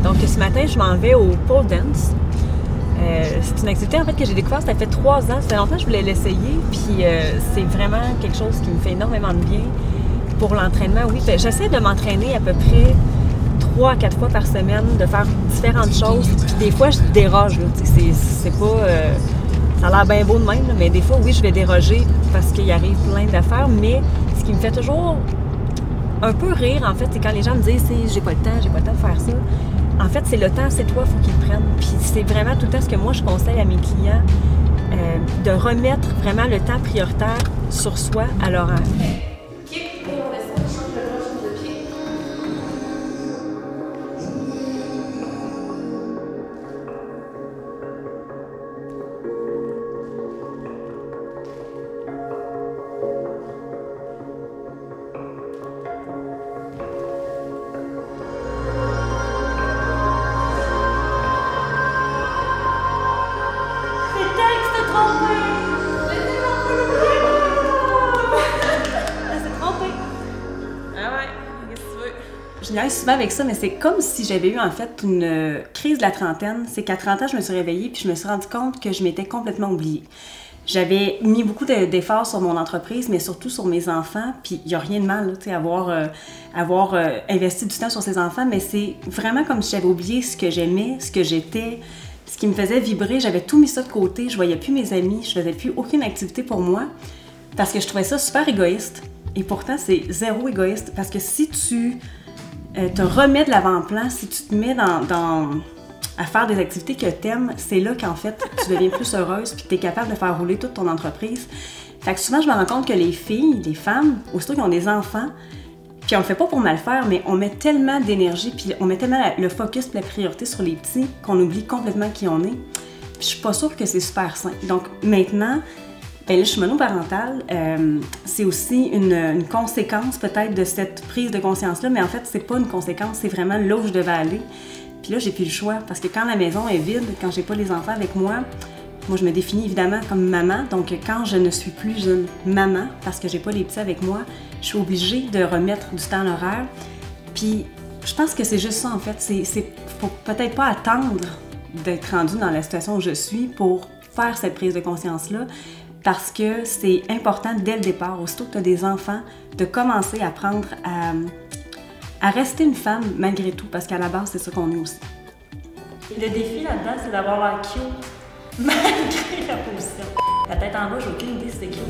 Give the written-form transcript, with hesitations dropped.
Donc ce matin, je m'en vais au pole dance. C'est une activité en fait que j'ai découvert, ça fait 3 ans, ça fait longtemps que je voulais l'essayer, puis c'est vraiment quelque chose qui me fait énormément de bien pour l'entraînement. Oui, j'essaie de m'entraîner à peu près 3 à 4 fois par semaine, de faire différentes choses, puis des fois je déroge, c'est pas... ça a l'air bien beau de même, là, mais des fois oui je vais déroger parce qu'il arrive plein d'affaires, mais ce qui me fait toujours un peu rire en fait, c'est quand les gens me disent j'ai pas le temps de faire ça. En fait, c'est le temps, c'est toi, il faut qu'ils le prennent. Puis c'est vraiment tout le temps ce que moi, je conseille à mes clients, de remettre vraiment le temps prioritaire sur soi à l'horaire. Kick et on descend, on change le droit sur le pied. Je niaise souvent avec ça, mais c'est comme si j'avais eu en fait une crise de la trentaine. C'est qu'à 30 ans, je me suis réveillée puis je me suis rendu compte que je m'étais complètement oubliée. J'avais mis beaucoup d'efforts sur mon entreprise, mais surtout sur mes enfants. Puis il n'y a rien de mal, à avoir investi du temps sur ses enfants, mais c'est vraiment comme si j'avais oublié ce que j'aimais, ce que j'étais, ce qui me faisait vibrer. J'avais tout mis ça de côté. Je voyais plus mes amis, je faisais plus aucune activité pour moi parce que je trouvais ça super égoïste. Et pourtant, c'est zéro égoïste parce que si tu te remets de l'avant-plan, si tu te mets à faire des activités que tu aimes, c'est là qu'en fait, tu deviens plus heureuse puis que tu es capable de faire rouler toute ton entreprise. Fait que souvent, je me rends compte que les filles, les femmes, aussitôt qu'ils ont des enfants, puis on le fait pas pour mal faire, mais on met tellement d'énergie puis on met tellement le focus et la priorité sur les petits qu'on oublie complètement qui on est. Puis je suis pas sûre que c'est super sain. Donc maintenant, ben là, je suis monoparentale. C'est aussi une conséquence peut-être de cette prise de conscience-là, mais en fait, c'est pas une conséquence, c'est vraiment là où je devais aller. Puis là, j'ai plus le choix, parce que quand la maison est vide, quand j'ai pas les enfants avec moi, je me définis évidemment comme maman. Donc, quand je ne suis plus une maman, parce que j'ai pas les petits avec moi, je suis obligée de remettre du temps à l'horaire. Puis, je pense que c'est juste ça, en fait. Faut peut-être pas attendre d'être rendue dans la situation où je suis pour faire cette prise de conscience-là. Parce que c'est important dès le départ, aussitôt que tu as des enfants, de commencer à apprendre à rester une femme malgré tout, parce qu'à la base, c'est ça qu'on est aussi. Le défi là-dedans, c'est d'avoir l'air cute malgré la position. La tête en bas, j'ai aucune idée c'est qui.